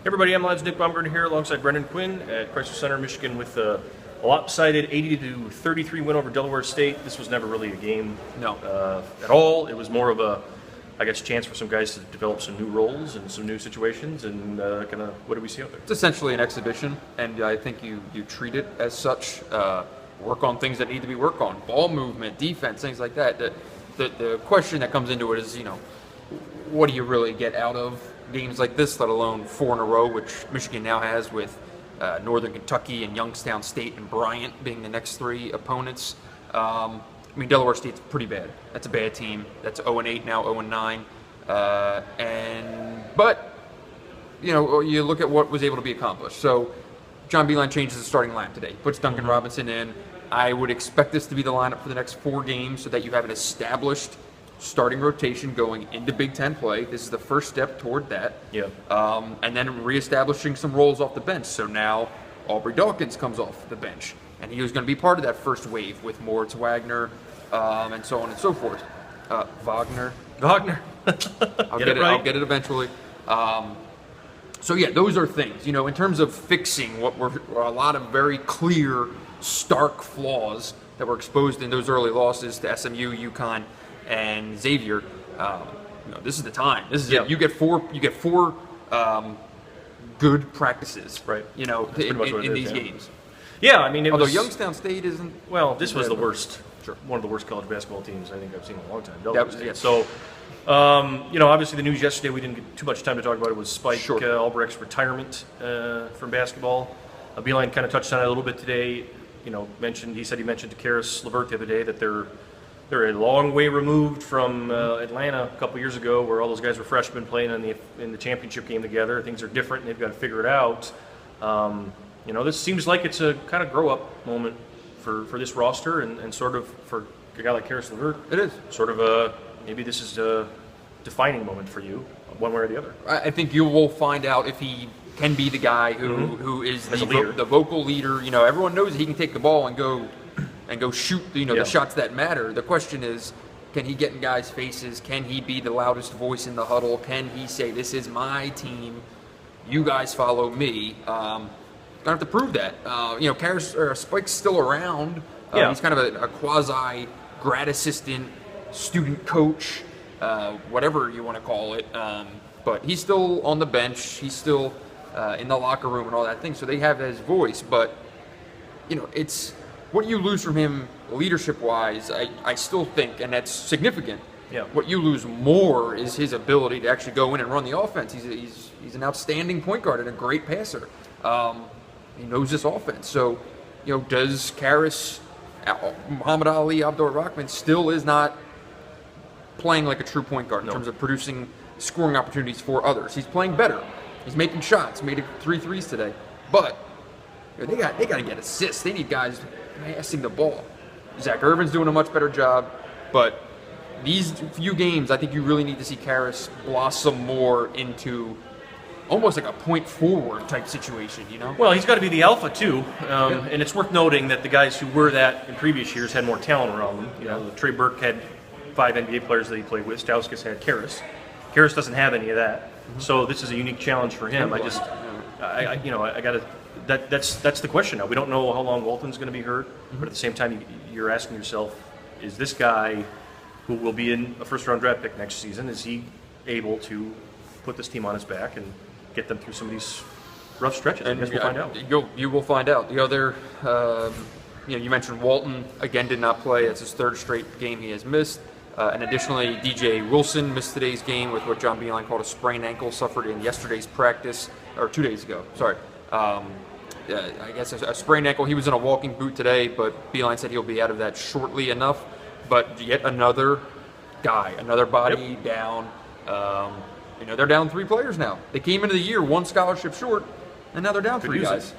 Everybody, MLive's Nick Baumgardner here alongside Brendan Quinn at Chrysler Center, Michigan with a lopsided 80-33 win over Delaware State. This was never really a game at all. It was more of a, I guess, chance for some guys to develop some new roles and some new situations and kind of, what do we see out there? It's essentially an exhibition, and I think you treat it as such. Work on things that need to be worked on, ball movement, defense, things like that. The question that comes into it is, what do you really get out of games like this, let alone 4 in a row, which Michigan now has with Northern Kentucky and Youngstown State and Bryant being the next 3 opponents. Delaware State's pretty bad. That's a bad team. That's 0-8 now, 0-9. But you look at what was able to be accomplished. So John Beilein changes the starting lineup today. Puts Duncan Robinson in. I would expect this to be the lineup for the next 4 games so that you have an established starting rotation going into Big Ten play. This is the first step toward that. Yeah. And then reestablishing some roles off the bench. So now Aubrey Dawkins comes off the bench, and he was going to be part of that first wave with Moritz Wagner and so on and so forth. Wagner. I'll get it eventually. So yeah, those are things. In terms of fixing what were a lot of very clear, stark flaws that were exposed in those early losses to SMU, UConn, and Xavier. This is the time. This is it. You get four good practices, right? In these games. Yeah, although Youngstown State isn't. Well, this was the worst. Sure. One of the worst college basketball teams I think I've seen in a long time. Yes. So, obviously the news yesterday we didn't get too much time to talk about it was Spike Albrecht's retirement from basketball. Beilein kind of touched on it a little bit today. He said he mentioned to Karis LeVert the other day that they're a long way removed from Atlanta a couple years ago, where all those guys were freshmen playing in the championship game together. Things are different, and they've got to figure it out. This seems like it's a kind of grow-up moment for this roster, and sort of for a guy like Karis LeVert. It is sort of maybe this is a defining moment for you, one way or the other. I think you will find out if he can be the guy who is the vocal leader. Everyone knows that he can take the ball and go shoot the shots that matter. The question is, can he get in guys' faces? Can he be the loudest voice in the huddle? Can he say, "This is my team, you guys follow me"? Gonna have to prove that. Spike's still around. He's kind of a quasi grad assistant, student coach, whatever you want to call it. But he's still on the bench. He's still in the locker room and all that thing. So they have his voice. But it's what you lose from him leadership-wise. I still think, and that's significant. Yeah. What you lose more is his ability to actually go in and run the offense. He's an outstanding point guard and a great passer. He knows this offense. So, does Karis, Muhammad Ali, Abdur-Rahman still is not playing like a true point guard in terms of producing scoring opportunities for others. He's playing better. He's making shots. Made 3 threes today. But they got to get assists. They need guys passing the ball. Zach Irvin's doing a much better job. But these few games, I think you really need to see Karis blossom more into almost like a point forward type situation, Well, he's got to be the alpha too, and it's worth noting that the guys who were that in previous years had more talent around them. Trey Burke had 5 NBA players that he played with. Stauskas had Karis. Karis doesn't have any of that, so this is a unique challenge for him. That's the question now. We don't know how long Walton's going to be hurt, but at the same time, you're asking yourself, is this guy who will be in a first-round draft pick next season, is he able to put this team on his back and get them through some of these rough stretches? I guess we'll find out. You will find out. The other, you mentioned Walton again did not play. That's his 3rd straight game he has missed. And additionally, DJ Wilson missed today's game with what John Beilein called a sprained ankle, suffered in yesterday's practice, or 2 days ago. Sorry. I guess a sprained ankle. He was in a walking boot today, but Beilein said he'll be out of that shortly enough. But yet another guy, another body down. They're down 3 players now. They came into the year 1 scholarship short, and now they're down 3 guys.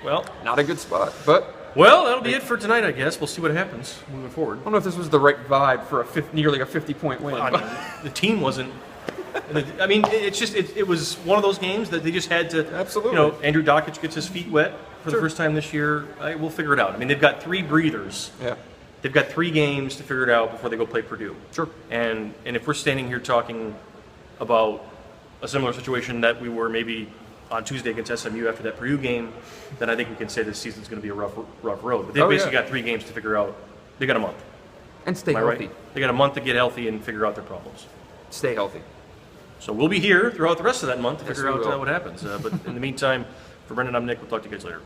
Well, not a good spot, but. Well, that'll be it for tonight, I guess. We'll see what happens moving forward. I don't know if this was the right vibe for nearly a 50-point win. The team wasn't. It's just it was one of those games that they just had to. Absolutely. Andrew Dockich gets his feet wet for the first time this year. We'll figure it out. They've got 3 breathers. Yeah. They've got 3 games to figure it out before they go play Purdue. Sure. And if we're standing here talking about a similar situation that we were maybe on Tuesday against SMU after that Purdue game, then I think we can say this season's going to be a rough road. But they've basically got 3 games to figure out. They got a month. And stay Am I healthy. right? They got a month to get healthy and figure out their problems. Stay healthy. So we'll be here throughout the rest of that month to figure out we will. what happens. But in the meantime, for Brendan, I'm Nick. We'll talk to you guys later.